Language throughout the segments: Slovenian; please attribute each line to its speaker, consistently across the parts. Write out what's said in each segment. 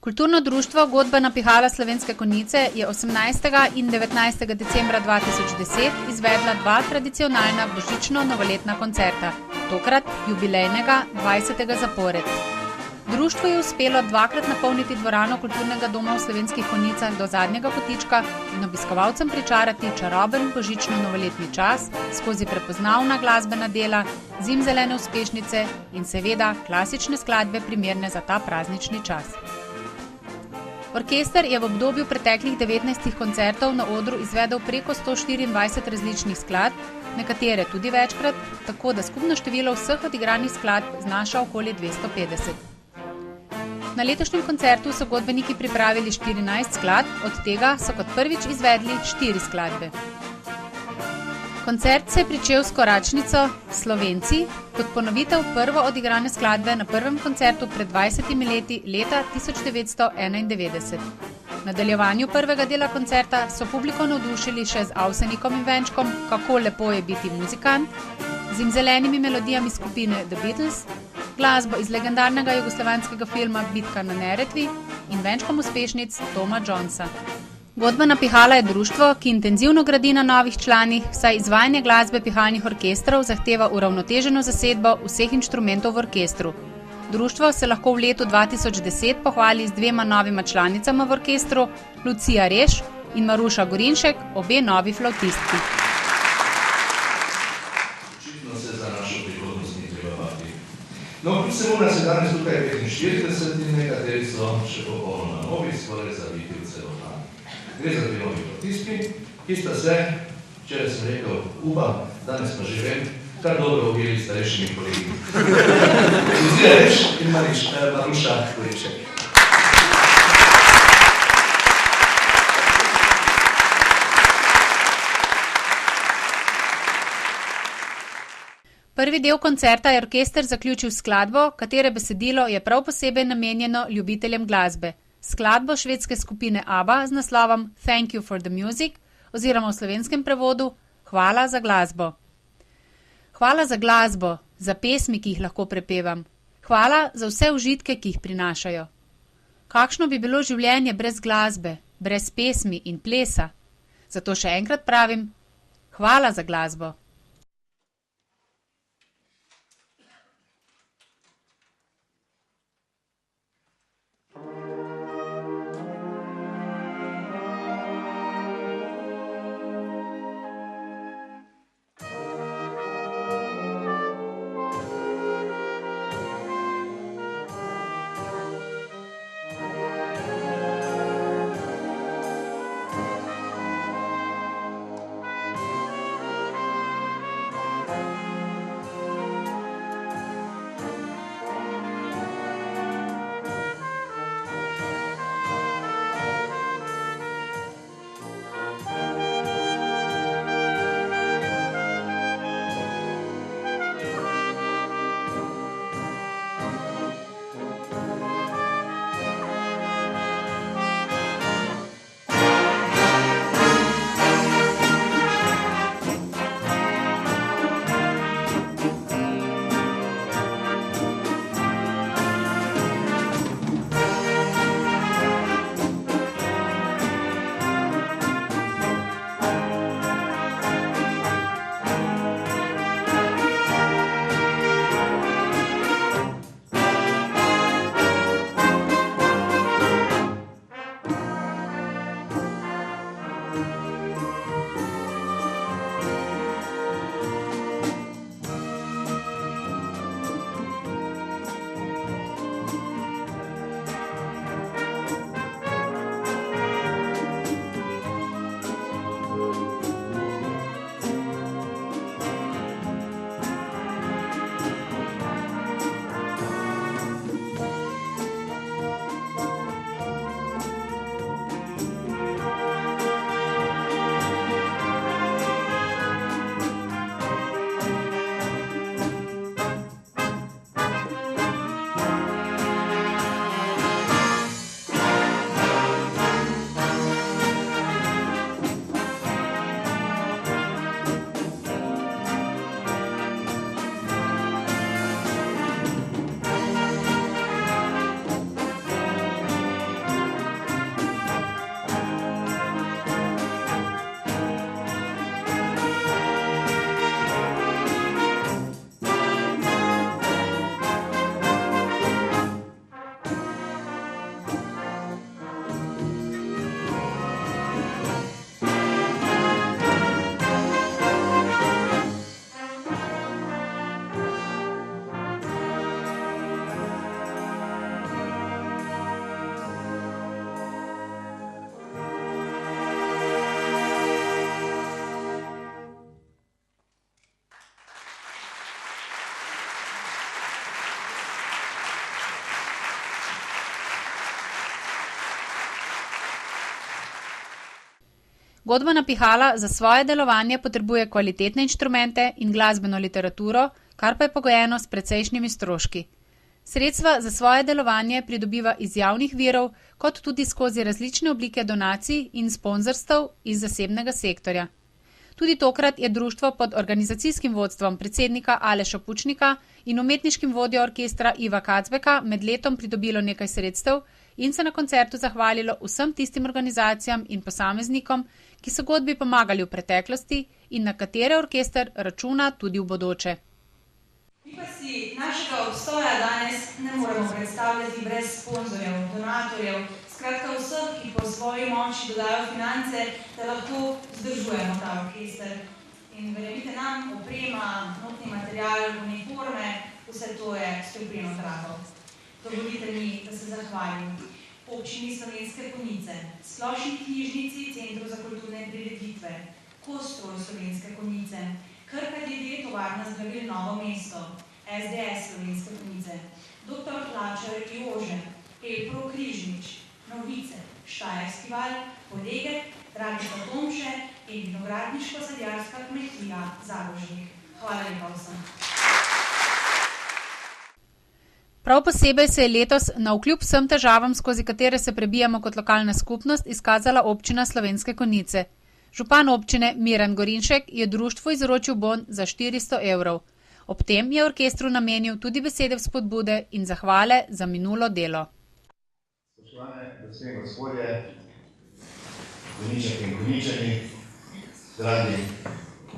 Speaker 1: Kulturno društvo Godbena pihala Slovenske Konjice je 18. in 19. decembra 2010 izvedla dva tradicionalna božično-novoletna koncerta, tokrat jubilejnega 20. zapored. Društvu je uspelo dvakrat napolniti dvorano Kulturnega doma v Slovenskih Konjicah do zadnjega kotička in obiskovalcem pričarati čaroben božično-novoletni čas skozi prepoznavna glasbena dela, zimzelene uspešnice in seveda klasične skladbe primerne za ta praznični čas. Orkester je v obdobju preteklih 19 koncertov na odru izvedel preko 124 različnih skladb, nekatere tudi večkrat, tako da skupno število vseh odigranih skladb znaša okoli 250. Na letošnjem koncertu so godbeniki pripravili 14 skladb, od tega so kot prvič izvedli 4 skladbe. Koncert se je pričel s koračnico Slovenci, kot ponovitev prvo odigrane skladbe na prvem koncertu pred 20 leti leta 1991. V nadaljevanju prvega dela koncerta so publiko navdušili še z Avsenikom in venčkom Kako lepo je biti muzikant, zimzelenimi melodijami skupine The Beatles, glasbo iz legendarnega jugoslovanskega filma Bitka na Neretvi in venčkom uspešnic Toma Jonesa. Godbena pihala je društvo, ki intenzivno gradi na novih članih, saj izvajanje glasbe pihalnih orkestrov zahteva uravnoteženo zasedbo vseh inštrumentov v orkestru. Društvo se lahko v letu 2010 pohvali z dvema novima članicama v orkestru, Lucija Reš in Maruša Gorinšek, obe novi flavtistki.
Speaker 2: Očitno se za našo prihodnost ni treba bati. No, kljub vsemu nas je danes tukaj 45 in nekateri so še popolnoma novi, skoraj zaviti v celo dan. Gre za dve novi flavtisti, ki sta se, včeraj sem rekel, upam, danes pa že vem, kar dobro ujeli s starejšimi kolegi. Lucija Reš in Maruša Gorinšek.
Speaker 1: Prvi del koncerta je orkester zaključil s skladbo, katere besedilo je prav posebej namenjeno ljubiteljem glasbe. Skladbo švedske skupine ABBA z naslovom Thank you for the music oziroma v slovenskem prevodu Hvala za glasbo. Hvala za glasbo, za pesmi, ki jih lahko prepevam. Hvala za vse užitke, ki jih prinašajo. Kakšno bi bilo življenje brez glasbe, brez pesmi in plesa? Zato še enkrat pravim, hvala za glasbo. Godbena pihala za svoje delovanje potrebuje kvalitetne inštrumente in glasbeno literaturo, kar pa je pogojeno s precejšnjimi stroški. Sredstva za svoje delovanje pridobiva iz javnih virov, kot tudi skozi različne oblike donacij in sponzorstev iz zasebnega sektorja. Tudi tokrat je društvo pod organizacijskim vodstvom predsednika Aleša Pučnika in umetniškim vodjo orkestra Iva Kacbeka med letom pridobilo nekaj sredstev in se na koncertu zahvalilo vsem tistim organizacijam in posameznikom, ki so godbi pomagali v preteklosti in na katere orkester računa tudi v bodoče.
Speaker 3: Mi pa si našega obstoja danes ne moremo predstavljati brez sponzorjev, donatorjev, skratka vseh, ki po svoji moči dodajo finance, da lahko vzdržujemo ta orkester. In verjemite nam, oprema, notni material, uniforme, vse to je strupljeno drago. Dovolite mi, da se zahvalim Občini Slovenske Konjice, Splošni knjižnici Centru za kulturne prireditve, Kostroj Slovenske Konjice, Krka d.d. Tovarna zdravil Novo mesto, SDS Slovenske Konjice, Dr. Tlačar Jože, Elpro Križnič, Novice, Štajerski val, Podegek, Dragica Tomše in vinogradniško-sadjarska kmetija Zagožnik. Hvala lepa vsem.
Speaker 1: Prav posebej se je letos navkljub vsem težavam, skozi katere se prebijamo kot lokalna skupnost, izkazala občina Slovenske Konjice. Župan občine Miran Gorinšek je društvu izročil bon za 400 evrov. Ob tem je orkestru namenil tudi besede vzpodbude in zahvale za minulo delo.
Speaker 4: Spoštovane gospe in gospodje, konjičanke in konjičani, dragi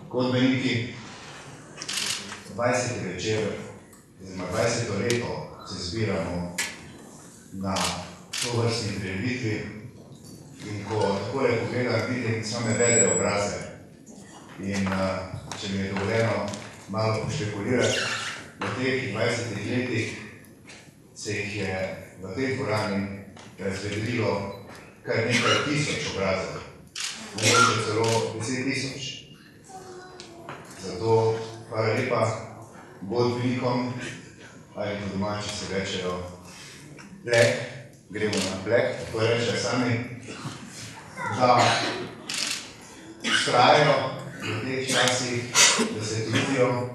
Speaker 4: godbeniki, 20. večer, oziroma 20. leto se zbiramo na tovrstni prireditvi in ko takole pogledam, vidim same vedre obraze. In če mi je dovoljeno malo pošpekulirati, v teh 20 letih se jih je v tej dvorani razvedrilo kar nekaj tisoč obrazov, mogoče celo 10 000. Zato hvala lepa godbenikom, ali po domači se rečejo plek, gremo na plek, tako rečejo sami, da vztrajajo v teh časih, da se trudijo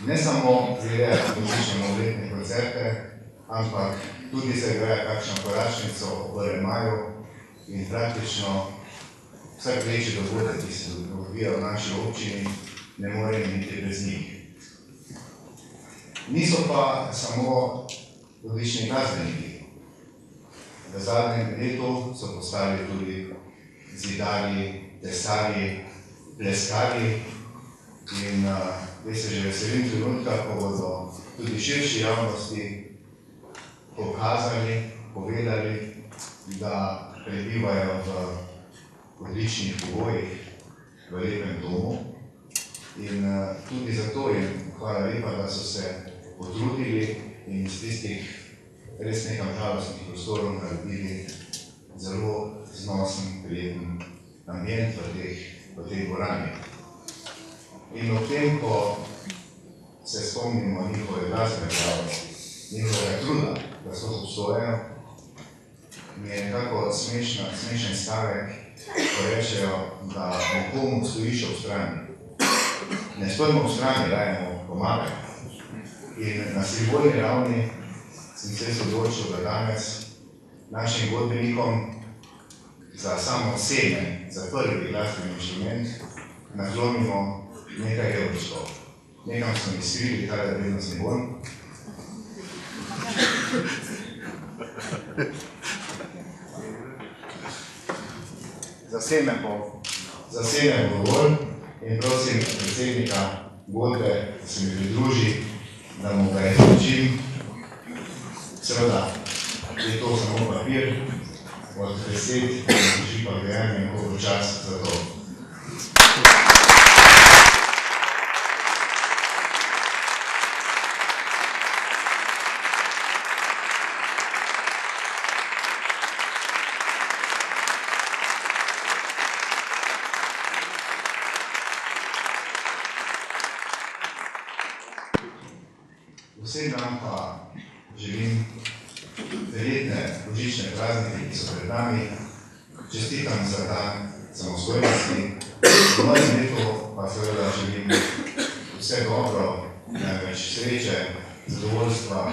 Speaker 4: ne samo gledati muzične novoletne koncerte, ampak tudi se igrajo kakšno koračnico v Remaju in praktično vsak večji dogodek, ki se odvija v naši občini, ne more imeti brez njih. Niso pa samo odlični glasbeniki. V zadnjem letu so postali tudi zidarji, tesarji, pleskarji in jaz se že veselim trenutka, ko bodo tudi širši javnosti pokazali, povedali, da prebivajo v odličnih pogojih, v lepem domu. In tudi zato jim hvala lepa, da so se potrudili in iz tistih res nekam žalostnih prostorov naredili zelo znosen, prijeten ambient v tej dvorani. In ob tem, ko se spomnimo njihove glasbene dejavnosti, njihovega truda, da so obstojajo, mi je nekako smešen stavek, ko rečejo, da nekomu stojiš ob strani. Ne stojimo ob strani, dajemo pomagati. In na simbolni ravni sem se odločil, da danes našim godbenikom za samo seme, za prvi glasbeni inštrument, naklonimo nekaj evrčkov. Nekam smo izkrili tale vrednostni bon. Za seme bo dovolj in prosim predsednika godbe, da se mi pridruži, da mu ga izročim. Seveda je to samo papir, od besed, da ne drži pa vejanje in koliko čas za to. Vsem nam pa želim verjetne božične praznike, ki so pred nami. Čestitam za dan samostojnosti. V novem letu pa seveda želim vse dobro, največ sreče, zadovoljstva,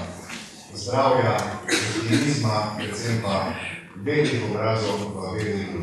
Speaker 4: zdravja, optimizma, predvsem pa velikih obrazov v velikih